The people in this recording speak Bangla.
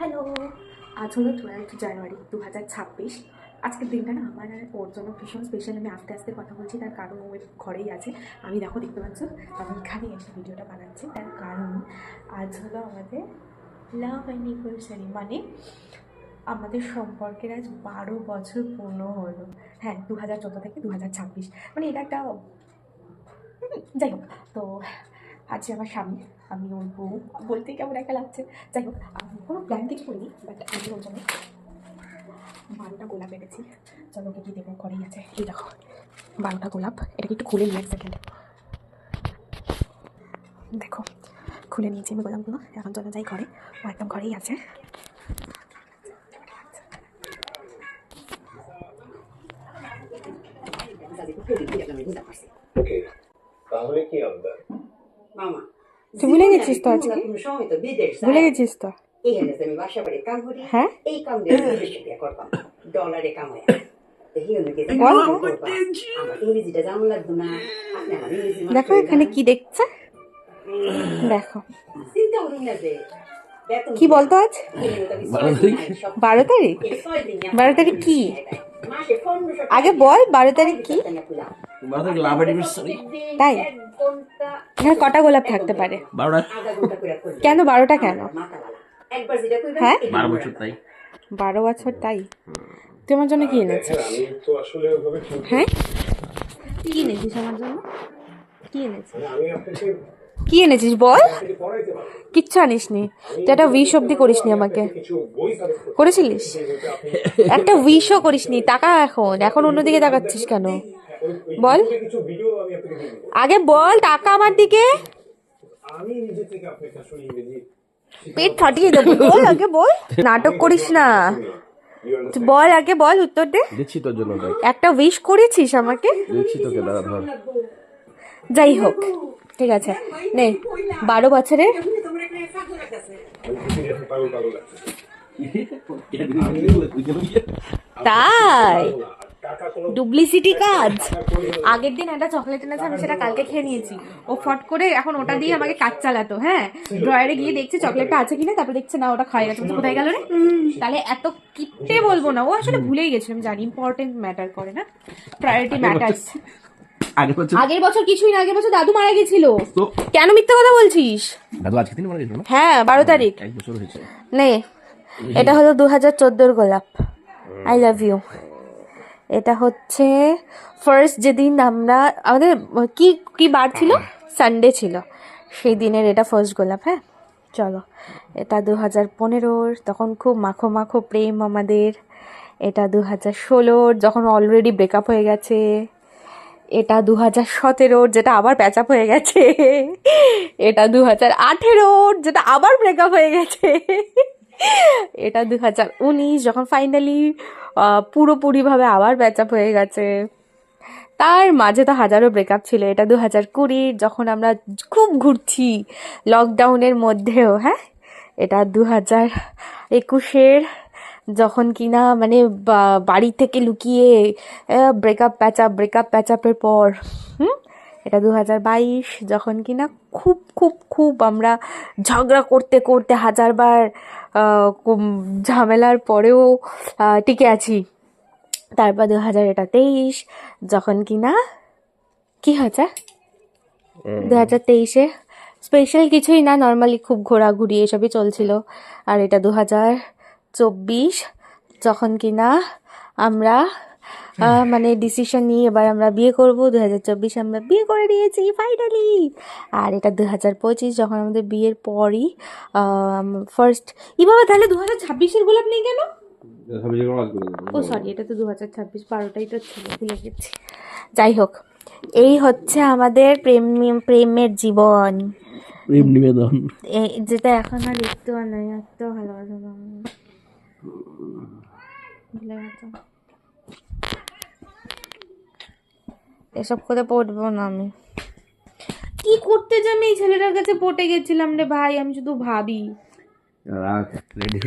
হ্যালো, আজ হলো 12 জানুয়ারি 2026। আজকের দিনটা না আমার আর ওর জন্য ভীষণ স্পেশাল। আমি আস্তে আস্তে কথা বলছি, তার কারণ ও ঘরেই আছে। আমি দেখো দেখতে পাচ্ছ আমি এখানে এসে ভিডিওটা বানাচ্ছি, তার কারণ আজ হলো আমাদের লাভ অ্যানিভার্সারি, মানে আমাদের সম্পর্কের আজ 12 বছর পূর্ণ হলো। হ্যাঁ, 2014 থেকে 2026, মানে এটা একটা যাই হোক। তো আজ আমার স্বামী, আমি ওর বউ, বলতে কেমন একটা লাগছে। যাই হোক, আমি কোনো প্ল্যান কিছু করিনি, বাট আমি ওর জন্য 12টা গোলাপ এনেছি। চলো ওকে কি দেবো, ঘরেই আছে। এই দেখো 12টা গোলাপ। এটাকে একটু খুলে নিই, এক সেকেন্ড। দেখো খুলে নিয়েছি আমি গোলাপগুলো। এখন চলে যাই ঘরে, ও একদম ঘরেই আছে। তাহলে কি আমরা মামা তুই ভুলে গেছিস তো আজকে? সময় তো বিদেশ ভুলে গেছিস তো? এখানে আমি বাসা বাড়ি কাম করি। হ্যাঁ, এই কাম দিয়ে বিদেশ টাকা করতাম, ডলারে কামাই। আমার ইংরেজিটা জানা লাগতো না। আপনি আমার ইংরেজি দেখো এখানে কি দেখছে, দেখো চিন্তা করুন না যে কি বলতো আজ 12 তারিখ। 12 তারিখ কি? আগে বল 12 তারিখ কি? তাই এখানে কটা গোলাপ থাকতে পারে? 12টা। কেন 12টা কেন? হ্যাঁ 12 বছর তাই। 12 বছর তাই। তুই আমার জন্য কি এনেছিস? আমি তো আসলে ওইভাবে চিন্তা হ্যাঁ কি এনেছিস আমার জন্য? কি এনেছিস? আমি আপনাকে কি এনেছিস বল? পড়াইতে পারি। কিচ্ছু আনিসনি। তুই একটা উইশ অব্দি করিসনি আমাকে। কিছু বই সাজেস্ট করেছিলিস? একটা উইশও করিসনি। টাকা এখন অন্যদিকে তাকাচ্ছিস কেন? বল কিছু ভিডিও আমি আপনাকে দিয়ে দেবো। আগে বল, টাকা আমার দিকে। আমি নিজে থেকে আপনাকে আসলে ইংরেজি পেট ফাটিয়ে দেবো। বল আগে বল, নাটক করিস না। তুই বল আগে, বল উত্তর দে। দিচ্ছি তোর জন্য, দেখ একটা উইশ করেছিস আমাকে? দিচ্ছি তোকে, দাঁড়া ধর। যাই হোক, ঠিক আছে নে। 12 বছরের পাগল পাগল লাগছে। তাই টাকা কোনো ডুপ্লিসিটি কাজ। আগের দিন একটা চকলেট এনেছে, আমি সেটা কালকে খেয়ে নিয়েছি। ও ফট করে এখন ওটা দিয়ে আমাকে কাজ চালাতো। হ্যাঁ, ড্রয়ারে গিয়ে দেখছে চকলেটটা আছে কিনা, তারপর দেখছে না, ওটা খাই গেছে। কোথায় গেল রে? তাহলে এত কিপটে বলবো না, ও আসলে ভুলেই গেছিল। আমি জানি ইম্পর্টেন্ট ম্যাটার করে না, প্রায়োরিটি ম্যাটার্স। আগের বছর কিছুই না, আগের বছর দাদু মারা গেছিল। তো কেন মিথ্যা কথা বলছিস? দাদু আজকে দিন মারা গেছিল না? হ্যাঁ 12 তারিখ। 1 বছর হয়েছে। নে, এটা হলো 2014 গোলাপ। I love you. এটা হচ্ছে ফার্স্ট যেদিন আমাদের কি কি বার ছিল, সানডে ছিল, সেই দিনের এটা ফার্স্ট গোলাপ। হ্যাঁ চলো, এটা 2015, তখন খুব মাখো মাখো প্রেম আমাদের। এটা 2016, যখন অলরেডি ব্রেকআপ হয়ে গেছে। এটা 2017, যেটা আবার প্যাচআপ হয়ে গেছে। এটা 2018, যেটা আবার ব্রেকআপ হয়ে গেছে। এটা 2019, যখন ফাইনালি পুরোপুরিভাবে আবার প্যাচআপ হয়ে গেছে। তার মাঝে তো হাজারো ব্রেকআপ ছিল। এটা 2020, যখন আমরা খুব ঘুরছি লকডাউনের মধ্যেও। হ্যাঁ, এটা 2021, যখন কিনা মানে বাড়ি থেকে লুকিয়ে ব্রেকআপ প্যাচআপের পর। এটা 2022, যখন কিনা খুব খুব খুব আমরা ঝগড়া করতে করতে হাজারবার ঝামেলার পরেও টিকে আছি। তারপর 2023, যখন কিনা কি হয়েছে 2023-এ স্পেশাল কিছুই না, নর্মালি খুব ঘোরাঘুরি এসবই চলছিল। আর এটা 2024, যখন কিনা আমরা মানে ডিসিশন নিয়ে এবার আমরা বিয়ে করবো। 2024 আমরা বিয়ে করে নিয়েছি ফাইনালি। আর এটা 2025, যখন আমাদের বিয়ের পরই ফার্স্ট। বাবা, তাহলে 2026-এর গোলাপ নেই কেন? ও সরি, এটা তো 2026, 12টাই তো ছিল, ভুলে গেছি। যাই হোক, এই হচ্ছে আমাদের প্রেমের জীবন, প্রেম নিবেদন। যেটা এখন আর একটু নাই, এত ভালোবাসা ভুলে গেছো। এসব করে পড়বো না আমি। কি করতে যে আমি এই ছেলেটার কাছে পটে গেছিলাম রে ভাই, আমি শুধু ভাবি। রাখ রেডি।